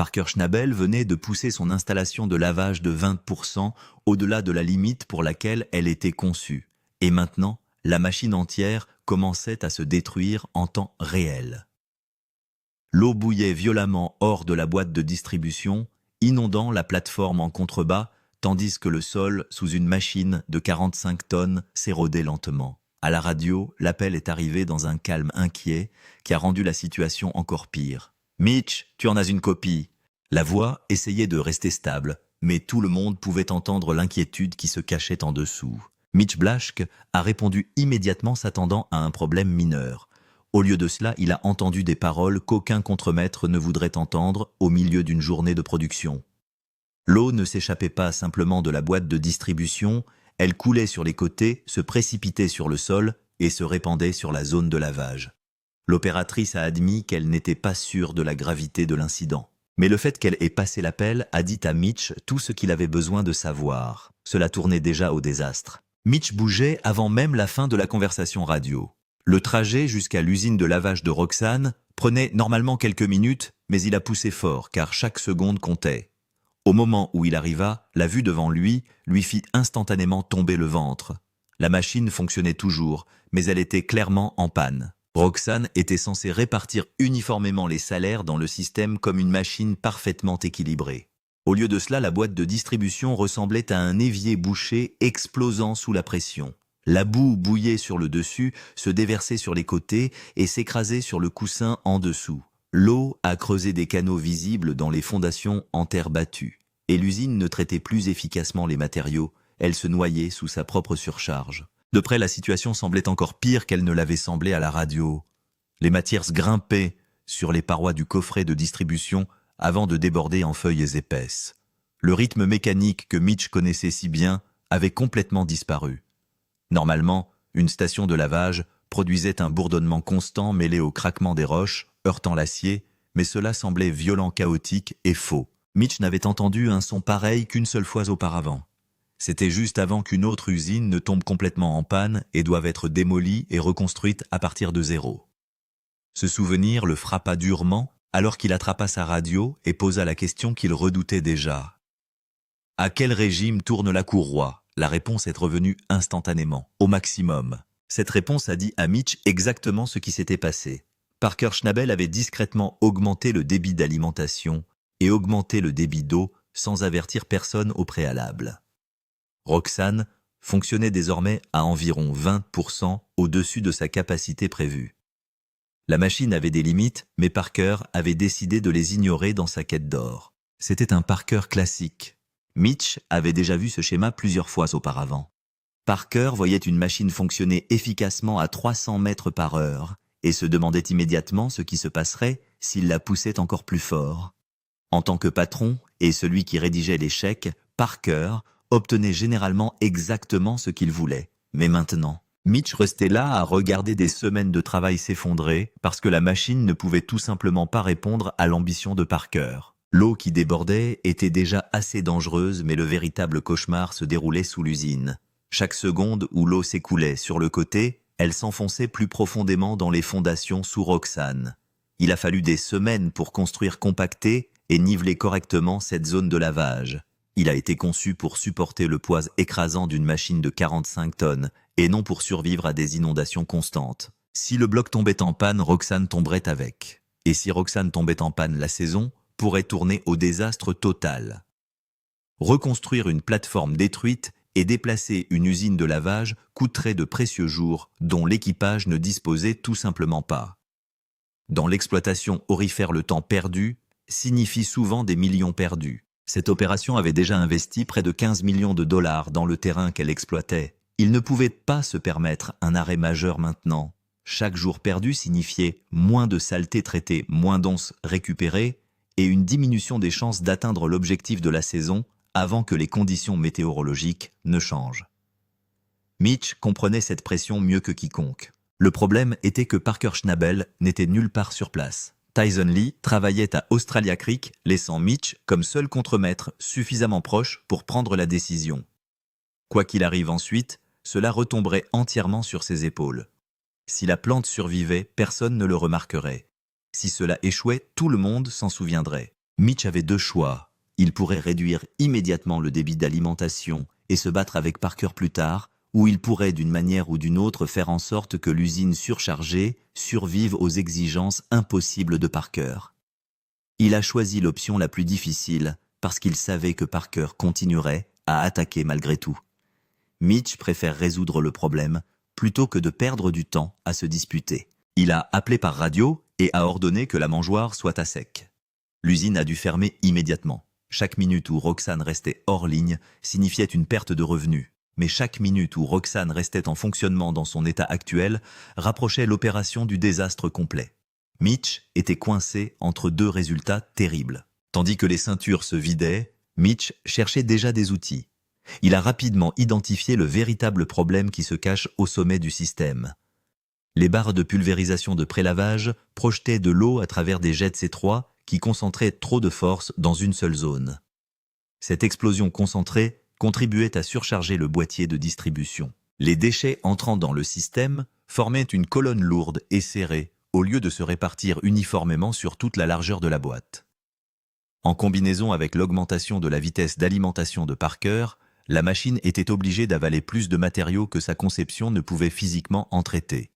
Parker Schnabel venait de pousser son installation de lavage de 20% au-delà de la limite pour laquelle elle était conçue. Et maintenant, la machine entière commençait à se détruire en temps réel. L'eau bouillait violemment hors de la boîte de distribution, inondant la plateforme en contrebas, tandis que le sol, sous une machine de 45 tonnes, s'érodait lentement. À la radio, l'appel est arrivé dans un calme inquiet qui a rendu la situation encore pire. « Mitch, tu en as une copie !» La voix essayait de rester stable, mais tout le monde pouvait entendre l'inquiétude qui se cachait en dessous. Mitch Blaschke a répondu immédiatement s'attendant à un problème mineur. Au lieu de cela, il a entendu des paroles qu'aucun contremaître ne voudrait entendre au milieu d'une journée de production. L'eau ne s'échappait pas simplement de la boîte de distribution, elle coulait sur les côtés, se précipitait sur le sol et se répandait sur la zone de lavage. L'opératrice a admis qu'elle n'était pas sûre de la gravité de l'incident. Mais le fait qu'elle ait passé l'appel a dit à Mitch tout ce qu'il avait besoin de savoir. Cela tournait déjà au désastre. Mitch bougeait avant même la fin de la conversation radio. Le trajet jusqu'à l'usine de lavage de Roxane prenait normalement quelques minutes, mais il a poussé fort car chaque seconde comptait. Au moment où il arriva, la vue devant lui fit instantanément tomber le ventre. La machine fonctionnait toujours, mais elle était clairement en panne. Roxane était censée répartir uniformément les salaires dans le système comme une machine parfaitement équilibrée. Au lieu de cela, la boîte de distribution ressemblait à un évier bouché explosant sous la pression. La boue bouillait sur le dessus, se déversait sur les côtés et s'écrasait sur le coussin en dessous. L'eau a creusé des canaux visibles dans les fondations en terre battue. Et l'usine ne traitait plus efficacement les matériaux, elle se noyait sous sa propre surcharge. De près, la situation semblait encore pire qu'elle ne l'avait semblé à la radio. Les matières grimpaient sur les parois du coffret de distribution avant de déborder en feuilles épaisses. Le rythme mécanique que Mitch connaissait si bien avait complètement disparu. Normalement, une station de lavage produisait un bourdonnement constant mêlé au craquement des roches, heurtant l'acier, mais cela semblait violent, chaotique et faux. Mitch n'avait entendu un son pareil qu'une seule fois auparavant. C'était juste avant qu'une autre usine ne tombe complètement en panne et doive être démolie et reconstruite à partir de zéro. Ce souvenir le frappa durement alors qu'il attrapa sa radio et posa la question qu'il redoutait déjà. À quel régime tourne la courroie ? La réponse est revenue instantanément, au maximum. Cette réponse a dit à Mitch exactement ce qui s'était passé. Parker Schnabel avait discrètement augmenté le débit d'alimentation et augmenté le débit d'eau sans avertir personne au préalable. Roxane fonctionnait désormais à environ 20% au-dessus de sa capacité prévue. La machine avait des limites, mais Parker avait décidé de les ignorer dans sa quête d'or. C'était un Parker classique. Mitch avait déjà vu ce schéma plusieurs fois auparavant. Parker voyait une machine fonctionner efficacement à 300 mètres par heure et se demandait immédiatement ce qui se passerait s'il la poussait encore plus fort. En tant que patron et celui qui rédigeait les chèques, Parker obtenait généralement exactement ce qu'il voulait. Mais maintenant, Mitch restait là à regarder des semaines de travail s'effondrer parce que la machine ne pouvait tout simplement pas répondre à l'ambition de Parker. L'eau qui débordait était déjà assez dangereuse, mais le véritable cauchemar se déroulait sous l'usine. Chaque seconde où l'eau s'écoulait sur le côté, elle s'enfonçait plus profondément dans les fondations sous Roxane. Il a fallu des semaines pour construire, compacter et niveler correctement cette zone de lavage. Il a été conçu pour supporter le poids écrasant d'une machine de 45 tonnes et non pour survivre à des inondations constantes. Si le bloc tombait en panne, Roxane tomberait avec. Et si Roxane tombait en panne, la saison pourrait tourner au désastre total. Reconstruire une plateforme détruite et déplacer une usine de lavage coûterait de précieux jours dont l'équipage ne disposait tout simplement pas. Dans l'exploitation aurifère, le temps perdu signifie souvent des millions perdus. Cette opération avait déjà investi près de 15 millions de dollars dans le terrain qu'elle exploitait. Il ne pouvait pas se permettre un arrêt majeur maintenant. Chaque jour perdu signifiait moins de saleté traitée, moins d'onces récupérées et une diminution des chances d'atteindre l'objectif de la saison avant que les conditions météorologiques ne changent. Mitch comprenait cette pression mieux que quiconque. Le problème était que Parker Schnabel n'était nulle part sur place. Tyson Lee travaillait à Australia Creek, laissant Mitch comme seul contremaître suffisamment proche pour prendre la décision. Quoi qu'il arrive ensuite, cela retomberait entièrement sur ses épaules. Si la plante survivait, personne ne le remarquerait. Si cela échouait, tout le monde s'en souviendrait. Mitch avait deux choix. Il pourrait réduire immédiatement le débit d'alimentation et se battre avec Parker plus tard, ou il pourrait d'une manière ou d'une autre faire en sorte que l'usine surchargée survive aux exigences impossibles de Parker. Il a choisi l'option la plus difficile parce qu'il savait que Parker continuerait à attaquer malgré tout. Mitch préfère résoudre le problème plutôt que de perdre du temps à se disputer. Il a appelé par radio et a ordonné que la mangeoire soit à sec. L'usine a dû fermer immédiatement. Chaque minute où Roxane restait hors ligne signifiait une perte de revenus. Mais chaque minute où Roxane restait en fonctionnement dans son état actuel rapprochait l'opération du désastre complet. Mitch était coincé entre deux résultats terribles. Tandis que les ceintures se vidaient, Mitch cherchait déjà des outils. Il a rapidement identifié le véritable problème qui se cache au sommet du système. Les barres de pulvérisation de prélavage projetaient de l'eau à travers des jets étroits qui concentraient trop de force dans une seule zone. Cette explosion concentrée contribuait à surcharger le boîtier de distribution. Les déchets entrant dans le système formaient une colonne lourde et serrée au lieu de se répartir uniformément sur toute la largeur de la boîte. En combinaison avec l'augmentation de la vitesse d'alimentation de Parker, la machine était obligée d'avaler plus de matériaux que sa conception ne pouvait physiquement en traiter.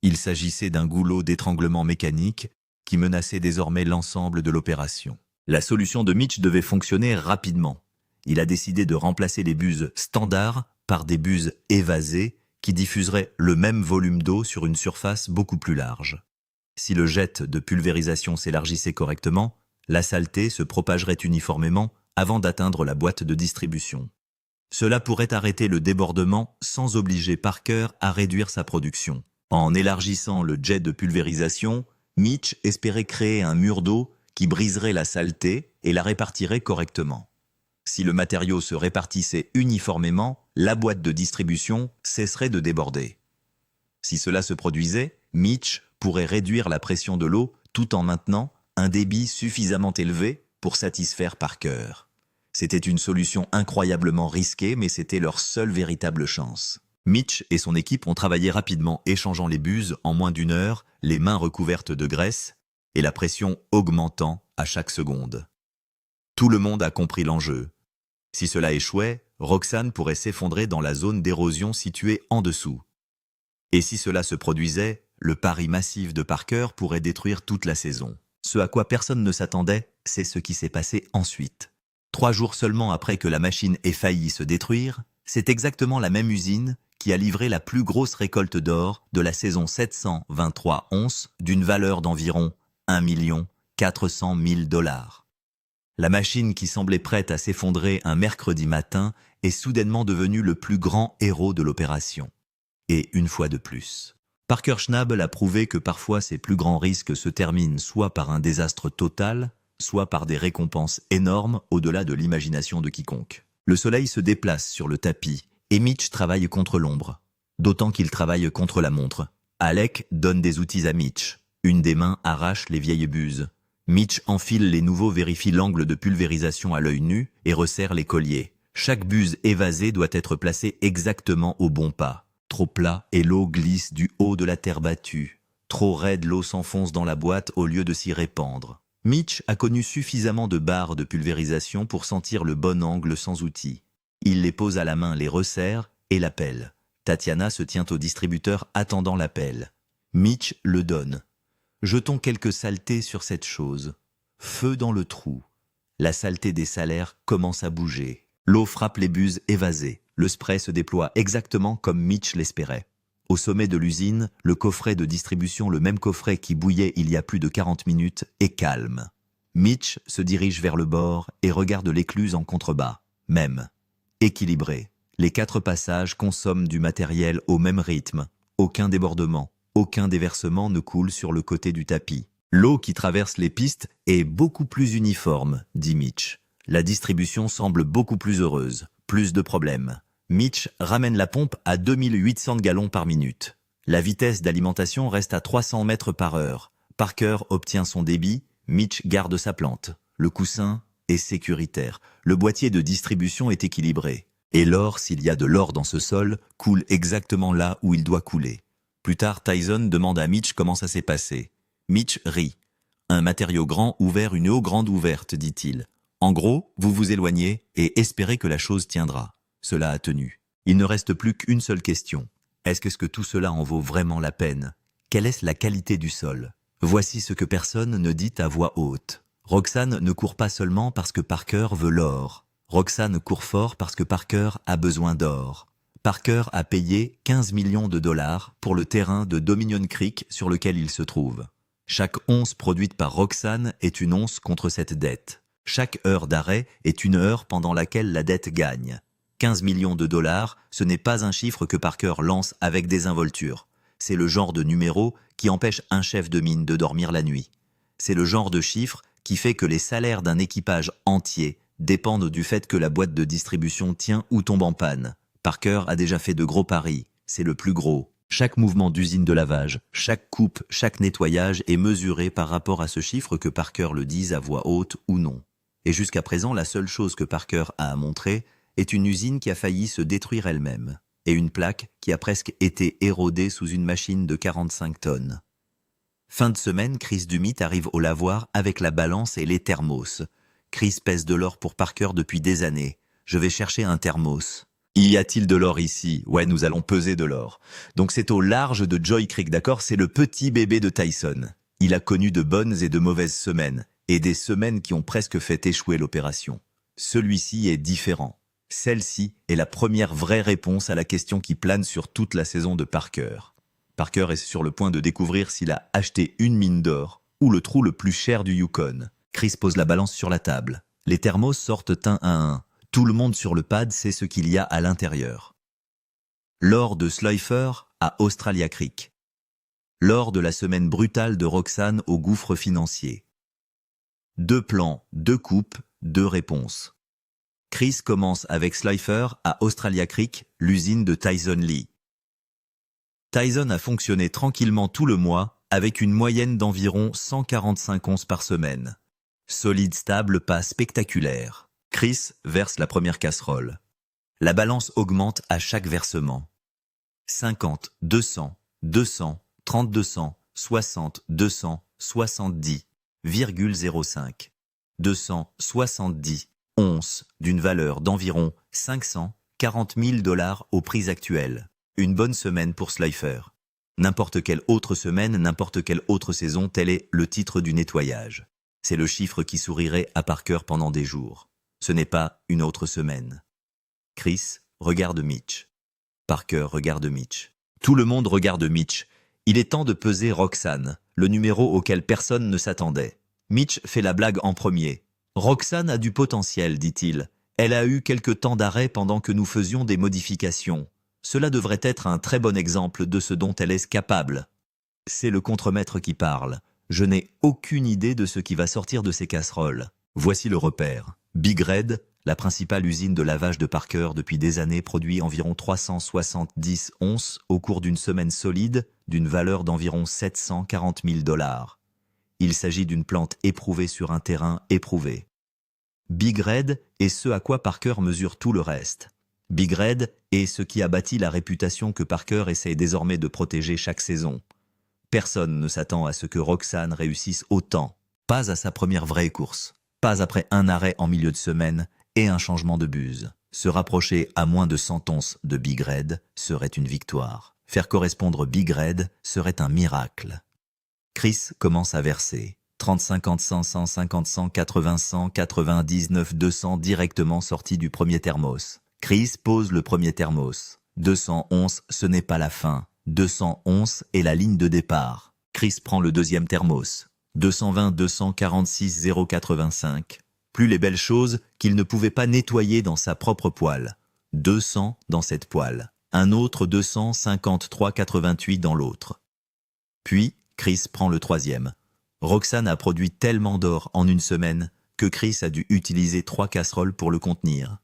Il s'agissait d'un goulot d'étranglement mécanique qui menaçait désormais l'ensemble de l'opération. La solution de Mitch devait fonctionner rapidement. Il a décidé de remplacer les buses standards par des buses évasées qui diffuseraient le même volume d'eau sur une surface beaucoup plus large. Si le jet de pulvérisation s'élargissait correctement, la saleté se propagerait uniformément avant d'atteindre la boîte de distribution. Cela pourrait arrêter le débordement sans obliger Parker à réduire sa production. En élargissant le jet de pulvérisation, Mitch espérait créer un mur d'eau qui briserait la saleté et la répartirait correctement. Si le matériau se répartissait uniformément, la boîte de distribution cesserait de déborder. Si cela se produisait, Mitch pourrait réduire la pression de l'eau tout en maintenant un débit suffisamment élevé pour satisfaire Parker. C'était une solution incroyablement risquée, mais c'était leur seule véritable chance. Mitch et son équipe ont travaillé rapidement, échangeant les buses en moins d'une heure, les mains recouvertes de graisse et la pression augmentant à chaque seconde. Tout le monde a compris l'enjeu. Si cela échouait, Roxane pourrait s'effondrer dans la zone d'érosion située en dessous. Et si cela se produisait, le pari massif de Parker pourrait détruire toute la saison. Ce à quoi personne ne s'attendait, c'est ce qui s'est passé ensuite. 3 jours seulement après que la machine ait failli se détruire, c'est exactement la même usine qui a livré la plus grosse récolte d'or de la saison 723 onces d'une valeur d'environ 1 400 000 $. La machine qui semblait prête à s'effondrer un mercredi matin est soudainement devenue le plus grand héros de l'opération. Et une fois de plus, Parker Schnabel a prouvé que parfois ses plus grands risques se terminent soit par un désastre total, soit par des récompenses énormes au-delà de l'imagination de quiconque. Le soleil se déplace sur le tapis et Mitch travaille contre l'ombre, d'autant qu'il travaille contre la montre. Alec donne des outils à Mitch. Une des mains arrache les vieilles buses. Mitch enfile les nouveaux, vérifie l'angle de pulvérisation à l'œil nu et resserre les colliers. Chaque buse évasée doit être placée exactement au bon pas. Trop plat et l'eau glisse du haut de la terre battue. Trop raide, l'eau s'enfonce dans la boîte au lieu de s'y répandre. Mitch a connu suffisamment de barres de pulvérisation pour sentir le bon angle sans outils. Il les pose à la main, les resserre et l'appelle. Tatiana se tient au distributeur attendant l'appel. Mitch le donne. Jetons quelques saletés sur cette chose. Feu dans le trou. La saleté des salaires commence à bouger. L'eau frappe les buses évasées. Le spray se déploie exactement comme Mitch l'espérait. Au sommet de l'usine, le coffret de distribution, le même coffret qui bouillait il y a plus de 40 minutes, est calme. Mitch se dirige vers le bord et regarde l'écluse en contrebas. Même. Équilibré. Les 4 passages consomment du matériel au même rythme. Aucun débordement, aucun déversement ne coule sur le côté du tapis. L'eau qui traverse les pistes est beaucoup plus uniforme, dit Mitch. La distribution semble beaucoup plus heureuse. Plus de problèmes. Mitch ramène la pompe à 2800 gallons par minute. La vitesse d'alimentation reste à 300 mètres par heure. Parker obtient son débit, Mitch garde sa plante. Le coussin est sécuritaire. Le boîtier de distribution est équilibré. Et l'or, s'il y a de l'or dans ce sol, coule exactement là où il doit couler. Plus tard, Tyson demande à Mitch comment ça s'est passé. Mitch rit. Un matériau grand ouvert, une eau grande ouverte, dit-il. En gros, vous vous éloignez et espérez que la chose tiendra. Cela a tenu. Il ne reste plus qu'une seule question. Est-ce que tout cela en vaut vraiment la peine? Quelle est la qualité du sol? Voici ce que personne ne dit à voix haute. Roxane ne court pas seulement parce que Parker veut l'or. Roxane court fort parce que Parker a besoin d'or. Parker a payé 15 millions de dollars pour le terrain de Dominion Creek sur lequel il se trouve. Chaque once produite par Roxane est une once contre cette dette. Chaque heure d'arrêt est une heure pendant laquelle la dette gagne. 15 millions de dollars, ce n'est pas un chiffre que Parker lance avec désinvolture. C'est le genre de numéro qui empêche un chef de mine de dormir la nuit. C'est le genre de chiffre qui fait que les salaires d'un équipage entier dépendent du fait que la boîte de distribution tient ou tombe en panne. Parker a déjà fait de gros paris, c'est le plus gros. Chaque mouvement d'usine de lavage, chaque coupe, chaque nettoyage est mesuré par rapport à ce chiffre que Parker le dise à voix haute ou non. Et jusqu'à présent, la seule chose que Parker a à montrer est une usine qui a failli se détruire elle-même, et une plaque qui a presque été érodée sous une machine de 45 tonnes. Fin de semaine, Chris Dumit arrive au lavoir avec la balance et les thermos. Chris pèse de l'or pour Parker depuis des années. Je vais chercher un thermos. Y a-t-il de l'or ici? Ouais, nous allons peser de l'or. Donc c'est au large de Joy Creek, d'accord? C'est le petit bébé de Tyson. Il a connu de bonnes et de mauvaises semaines, et des semaines qui ont presque fait échouer l'opération. Celui-ci est différent. Celle-ci est la première vraie réponse à la question qui plane sur toute la saison de Parker. Parker est sur le point de découvrir s'il a acheté une mine d'or ou le trou le plus cher du Yukon. Chris pose la balance sur la table. Les thermos sortent un à un. Tout le monde sur le pad sait ce qu'il y a à l'intérieur. L'or de Slifer à Australia Creek. L'or de la semaine brutale de Roxane au gouffre financier. 2 plans, 2 coupes, 2 réponses. Chris commence avec Slifer à Australia Creek, l'usine de Tyson Lee. Tyson a fonctionné tranquillement tout le mois, avec une moyenne d'environ 145 onces par semaine. Solide, stable, pas spectaculaire. Chris verse la première casserole. La balance augmente à chaque versement. 50, 200, 200, 30, 200, 60, 200, 70,05. 270 onces d'une valeur d'environ 540 000 $ au prix actuel. Une bonne semaine pour Slifer. N'importe quelle autre semaine, n'importe quelle autre saison, tel est le titre du nettoyage. C'est le chiffre qui sourirait à Parker pendant des jours. Ce n'est pas une autre semaine. Chris regarde Mitch. Parker regarde Mitch. Tout le monde regarde Mitch. Il est temps de peser Roxane, le numéro auquel personne ne s'attendait. Mitch fait la blague en premier. Roxane a du potentiel, dit-il. Elle a eu quelques temps d'arrêt pendant que nous faisions des modifications. Cela devrait être un très bon exemple de ce dont elle est capable. C'est le contremaître qui parle. Je n'ai aucune idée de ce qui va sortir de ces casseroles. Voici le repère. Big Red, la principale usine de lavage de Parker depuis des années, produit environ 370 onces au cours d'une semaine solide d'une valeur d'environ 740 000 $. Il s'agit d'une plante éprouvée sur un terrain éprouvé. Big Red est ce à quoi Parker mesure tout le reste. Big Red est ce qui a bâti la réputation que Parker essaie désormais de protéger chaque saison. Personne ne s'attend à ce que Roxane réussisse autant, pas à sa première vraie course. Pas après un arrêt en milieu de semaine et un changement de buse. Se rapprocher à moins de 100 onces de Big Red serait une victoire. Faire correspondre Big Red serait un miracle. Chris commence à verser. 30, 50, 100, 150, 180, 199, 200 directement sortis du premier thermos. Chris pose le premier thermos. 200 onces, ce n'est pas la fin. 200 onces est la ligne de départ. Chris prend le deuxième thermos. 220, 246, 085. Plus les belles choses qu'il ne pouvait pas nettoyer dans sa propre poêle. 200 dans cette poêle. Un autre 253, 88 dans l'autre. Puis, Chris prend le troisième. Roxane a produit tellement d'or en une semaine que Chris a dû utiliser 3 casseroles pour le contenir.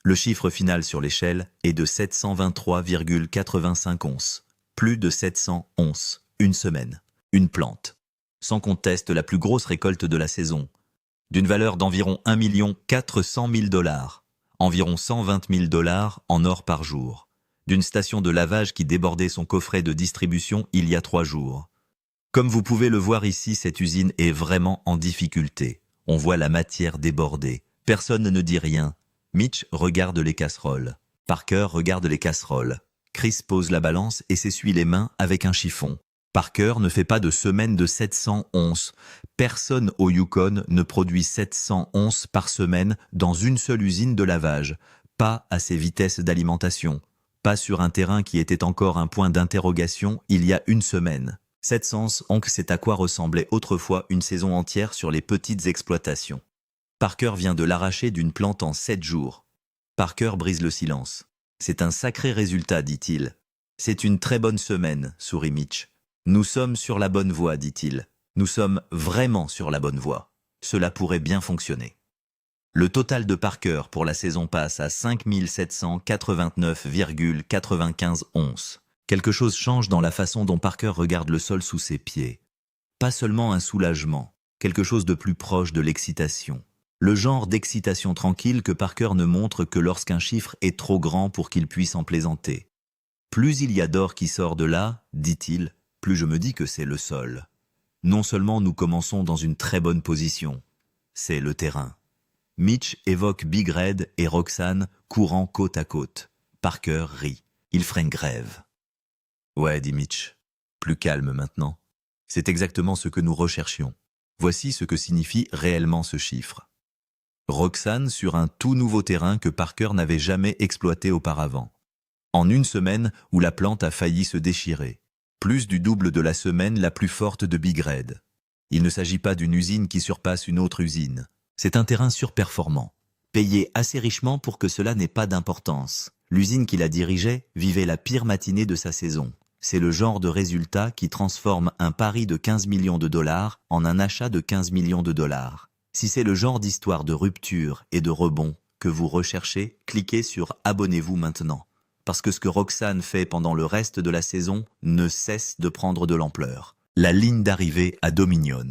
Le chiffre final sur l'échelle est de 723,85 onces. Plus de 700 onces. Une semaine. Une plante. Sans conteste la plus grosse récolte de la saison, d'une valeur d'environ 1 400 000 $, environ 120 000 $ en or par jour, d'une station de lavage qui débordait son coffret de distribution il y a 3 jours. Comme vous pouvez le voir ici, cette usine est vraiment en difficulté. On voit la matière déborder. Personne ne dit rien. Mitch regarde les casseroles. Parker regarde les casseroles. Chris pose la balance et s'essuie les mains avec un chiffon. Parker ne fait pas de semaine de 700 onces. Personne au Yukon ne produit 700 onces par semaine dans une seule usine de lavage. Pas à ces vitesses d'alimentation. Pas sur un terrain qui était encore un point d'interrogation il y a une semaine. 700 onces, c'est à quoi ressemblait autrefois une saison entière sur les petites exploitations. Parker vient de l'arracher d'une plante en 7 jours. Parker brise le silence. C'est un sacré résultat, dit-il. C'est une très bonne semaine, sourit Mitch. Nous sommes sur la bonne voie, dit-il. Nous sommes vraiment sur la bonne voie. Cela pourrait bien fonctionner. Le total de Parker pour la saison passe à 5789,95 onces. Quelque chose change dans la façon dont Parker regarde le sol sous ses pieds. Pas seulement un soulagement, quelque chose de plus proche de l'excitation. Le genre d'excitation tranquille que Parker ne montre que lorsqu'un chiffre est trop grand pour qu'il puisse en plaisanter. Plus il y a d'or qui sort de là, dit-il, plus je me dis que c'est le sol. Non seulement nous commençons dans une très bonne position, c'est le terrain. Mitch évoque Big Red et Roxane courant côte à côte. Parker rit. Il ferait une grève. Ouais, dit Mitch. Plus calme maintenant. C'est exactement ce que nous recherchions. Voici ce que signifie réellement ce chiffre. Roxane sur un tout nouveau terrain que Parker n'avait jamais exploité auparavant. En une semaine où la plante a failli se déchirer. Plus du double de la semaine la plus forte de Big Red. Il ne s'agit pas d'une usine qui surpasse une autre usine. C'est un terrain surperformant, payé assez richement pour que cela n'ait pas d'importance. L'usine qui la dirigeait vivait la pire matinée de sa saison. C'est le genre de résultat qui transforme un pari de 15 millions de dollars en un achat de 15 millions de dollars. Si c'est le genre d'histoire de rupture et de rebond que vous recherchez, cliquez sur « Abonnez-vous maintenant ». Parce que ce que Roxane fait pendant le reste de la saison ne cesse de prendre de l'ampleur. La ligne d'arrivée à Dominion.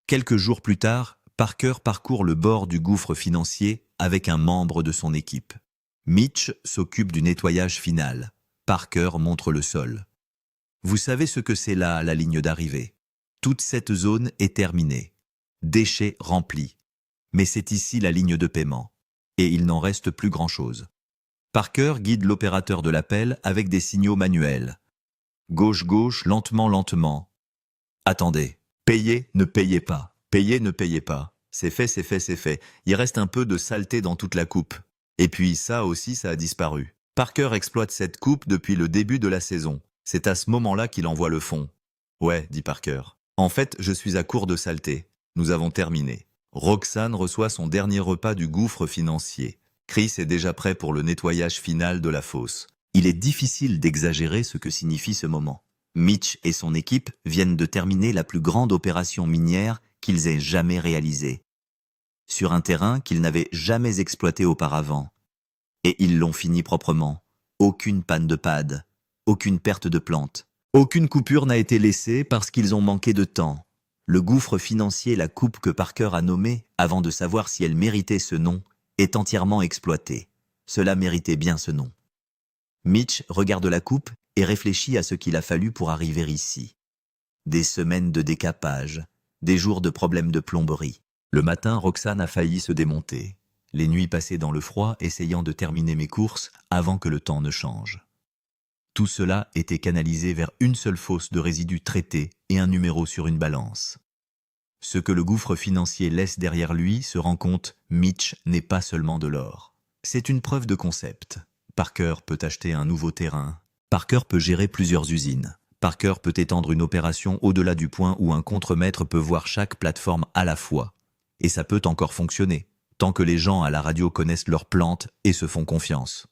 Quelques jours plus tard, Parker parcourt le bord du gouffre financier avec un membre de son équipe. Mitch s'occupe du nettoyage final. Parker montre le sol. Vous savez ce que c'est là, la ligne d'arrivée. Toute cette zone est terminée. Déchets remplis. Mais c'est ici la ligne de paiement. Et il n'en reste plus grand-chose. Parker guide l'opérateur de l'appel avec des signaux manuels. Gauche, lentement, lentement. Attendez. Payez, ne payez pas. Payez, ne payez pas. C'est fait, c'est fait, c'est fait. Il reste un peu de saleté dans toute la coupe. Et puis ça aussi, ça a disparu. Parker exploite cette coupe depuis le début de la saison. C'est à ce moment-là qu'il envoie le fond. Ouais, dit Parker. En fait, je suis à court de saleté. Nous avons terminé. Roxane reçoit son dernier repas du gouffre financier. Chris est déjà prêt pour le nettoyage final de la fosse. Il est difficile d'exagérer ce que signifie ce moment. Mitch et son équipe viennent de terminer la plus grande opération minière qu'ils aient jamais réalisée. Sur un terrain qu'ils n'avaient jamais exploité auparavant. Et ils l'ont fini proprement. Aucune panne de pad, aucune perte de plante. Aucune coupure n'a été laissée parce qu'ils ont manqué de temps. Le gouffre financier, la coupe que Parker a nommée, avant de savoir si elle méritait ce nom, est entièrement exploitée. Cela méritait bien ce nom. Mitch regarde la coupe et réfléchit à ce qu'il a fallu pour arriver ici. Des semaines de décapage, des jours de problèmes de plomberie. Le matin, Roxane a failli se démonter. Les nuits passées dans le froid, essayant de terminer mes courses avant que le temps ne change. Tout cela était canalisé vers une seule fosse de résidus traités et un numéro sur une balance. Ce que le gouffre financier laisse derrière lui se rend compte, Mitch n'est pas seulement de l'or. C'est une preuve de concept. Parker peut acheter un nouveau terrain. Parker peut gérer plusieurs usines. Parker peut étendre une opération au-delà du point où un contremaître peut voir chaque plateforme à la fois. Et ça peut encore fonctionner, tant que les gens à la radio connaissent leurs plantes et se font confiance.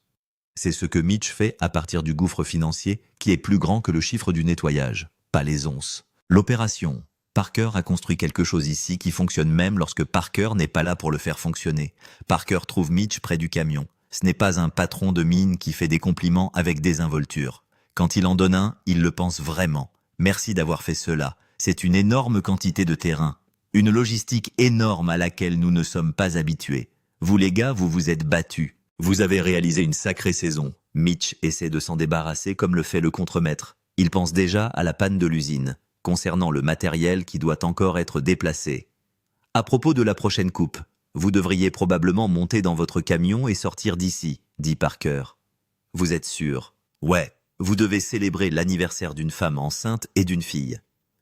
C'est ce que Mitch fait à partir du gouffre financier qui est plus grand que le chiffre du nettoyage, pas les onces. L'opération. Parker a construit quelque chose ici qui fonctionne même lorsque Parker n'est pas là pour le faire fonctionner. Parker trouve Mitch près du camion. Ce n'est pas un patron de mine qui fait des compliments avec désinvolture. Quand il en donne un, il le pense vraiment. Merci d'avoir fait cela. C'est une énorme quantité de terrain. Une logistique énorme à laquelle nous ne sommes pas habitués. Vous les gars, vous vous êtes battus. Vous avez réalisé une sacrée saison. Mitch essaie de s'en débarrasser comme le fait le contremaître. Il pense déjà à la panne de l'usine. concernant le matériel qui doit encore être déplacé. À propos de la prochaine coupe, vous devriez probablement monter dans votre camion et sortir d'ici, dit Parker. Vous êtes sûr? Ouais, vous devez célébrer l'anniversaire d'une femme enceinte et d'une fille.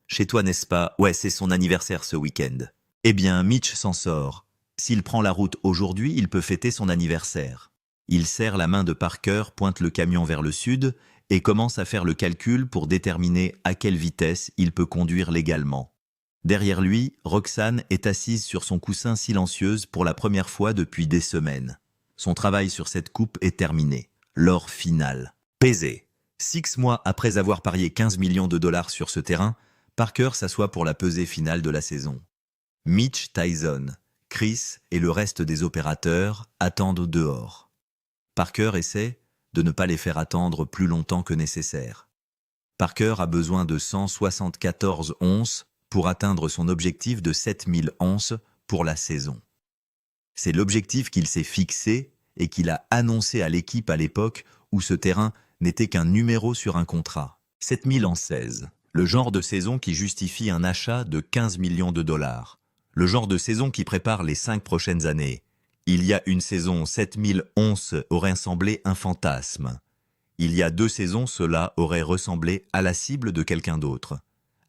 Chez toi, n'est-ce pas? Ouais, c'est son anniversaire ce week-end. Eh bien, Mitch s'en sort. S'il prend la route aujourd'hui, il peut fêter son anniversaire. Il serre la main de Parker, pointe le camion vers le sud et commence à faire le calcul pour déterminer à quelle vitesse il peut conduire légalement. Derrière lui, Roxane est assise sur son coussin silencieuse pour la première fois depuis des semaines. Son travail sur cette coupe est terminé. L'or final. Pesé. 6 mois après avoir parié 15 millions de dollars sur ce terrain, Parker s'assoit pour la pesée finale de la saison. Mitch, Tyson, Chris et le reste des opérateurs attendent dehors. Parker essaie de ne pas les faire attendre plus longtemps que nécessaire. Parker a besoin de 174 onces pour atteindre son objectif de 7000 onces pour la saison. C'est l'objectif qu'il s'est fixé et qu'il a annoncé à l'équipe à l'époque où ce terrain n'était qu'un numéro sur un contrat. 7000 en 16. Le genre de saison qui justifie un achat de 15 millions de dollars. Le genre de saison qui prépare les 5 prochaines années. Il y a une saison, 7000 onces aurait semblé un fantasme. Il y a 2 saisons, cela aurait ressemblé à la cible de quelqu'un d'autre.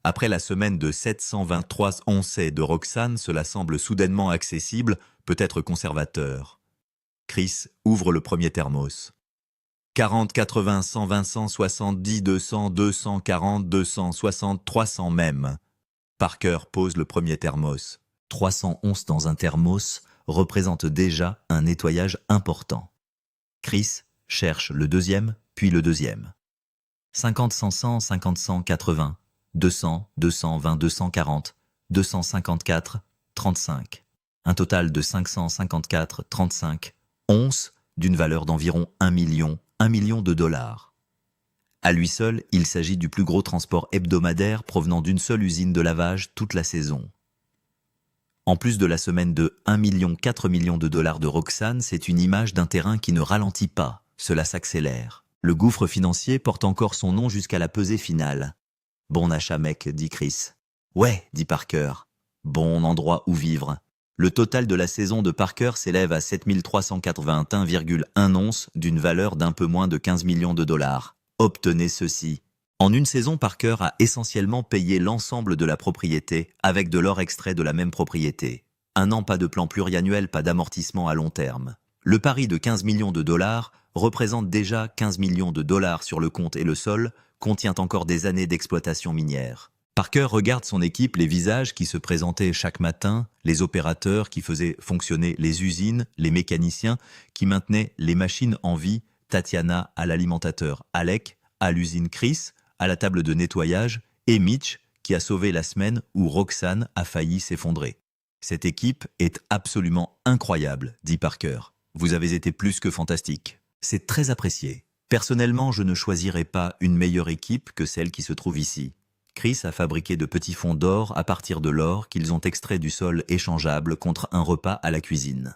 Après la semaine de 723 onces de Roxane, cela semble soudainement accessible, peut-être conservateur. Chris ouvre le premier thermos. 40, 80, 120, 170, 200, 240, 260, 300 même. Parker pose le premier thermos. 311 dans un thermos représente déjà un nettoyage important. Chris cherche le deuxième, puis le deuxième. 50, 100, 100, 50, 100, 80, 200, 220, 240, 254, 35. Un total de 554, 35 onces d'une valeur d'environ 1 million de dollars. À lui seul, il s'agit du plus gros transport hebdomadaire provenant d'une seule usine de lavage toute la saison. En plus de la semaine de 4 millions de dollars de Roxane, c'est une image d'un terrain qui ne ralentit pas, cela s'accélère. Le gouffre financier porte encore son nom jusqu'à la pesée finale. Bon achat mec, dit Chris. Ouais, dit Parker. Bon endroit où vivre. Le total de la saison de Parker s'élève à 7381,1 onces d'une valeur d'un peu moins de 15 millions de dollars. Obtenez ceci. En une saison, Parker a essentiellement payé l'ensemble de la propriété avec de l'or extrait de la même propriété. Un an, pas de plan pluriannuel, pas d'amortissement à long terme. Le pari de 15 millions de dollars représente déjà 15 millions de dollars sur le compte et le sol contient encore des années d'exploitation minière. Parker regarde son équipe, les visages qui se présentaient chaque matin, les opérateurs qui faisaient fonctionner les usines, les mécaniciens qui maintenaient les machines en vie, Tatiana à l'alimentateur Alec, à l'usine Chris, à la table de nettoyage, et Mitch qui a sauvé la semaine où Roxane a failli s'effondrer. Cette équipe est absolument incroyable, dit Parker. Vous avez été plus que fantastique. C'est très apprécié. Personnellement, je ne choisirais pas une meilleure équipe que celle qui se trouve ici. Chris a fabriqué de petits fonds d'or à partir de l'or qu'ils ont extrait du sol échangeable contre un repas à la cuisine.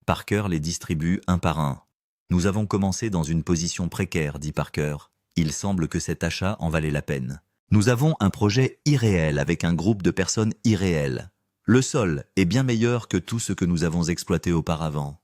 Parker les distribue un par un. Nous avons commencé dans une position précaire, dit Parker. Il semble que cet achat en valait la peine. Nous avons un projet irréel avec un groupe de personnes irréelles. Le sol est bien meilleur que tout ce que nous avons exploité auparavant.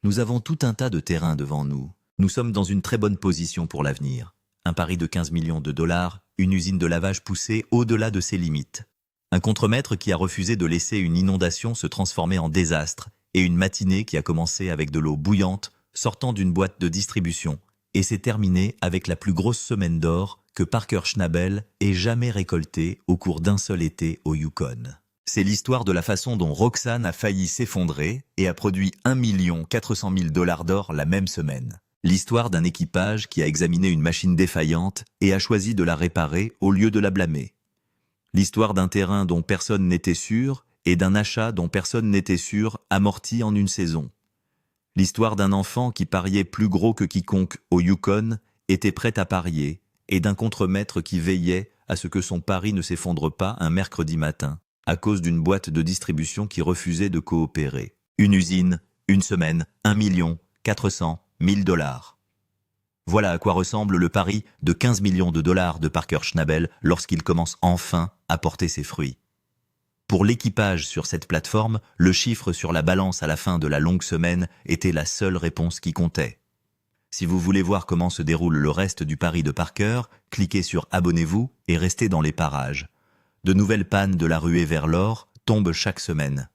Nous avons tout un tas de terrain devant nous. Nous sommes dans une très bonne position pour l'avenir. Un pari de 15 millions de dollars, une usine de lavage poussée au-delà de ses limites. Un contremaître qui a refusé de laisser une inondation se transformer en désastre et une matinée qui a commencé avec de l'eau bouillante sortant d'une boîte de distribution et s'est terminée avec la plus grosse semaine d'or que Parker Schnabel ait jamais récoltée au cours d'un seul été au Yukon. C'est l'histoire de la façon dont Roxane a failli s'effondrer et a produit 1 400 000 dollars d'or la même semaine. L'histoire d'un équipage qui a examiné une machine défaillante et a choisi de la réparer au lieu de la blâmer. L'histoire d'un terrain dont personne n'était sûr et d'un achat dont personne n'était sûr amorti en une saison. L'histoire d'un enfant qui pariait plus gros que quiconque au Yukon était prêt à parier et d'un contremaître qui veillait à ce que son pari ne s'effondre pas un mercredi matin à cause d'une boîte de distribution qui refusait de coopérer. Une usine, une semaine, 1 400 000 dollars. Voilà à quoi ressemble le pari de 15 millions de dollars de Parker Schnabel lorsqu'il commence enfin à porter ses fruits. Pour l'équipage sur cette plateforme, le chiffre sur la balance à la fin de la longue semaine était la seule réponse qui comptait. Si vous voulez voir comment se déroule le reste du pari de Parker, cliquez sur Abonnez-vous et restez dans les parages. De nouvelles pannes de la ruée vers l'or tombent chaque semaine.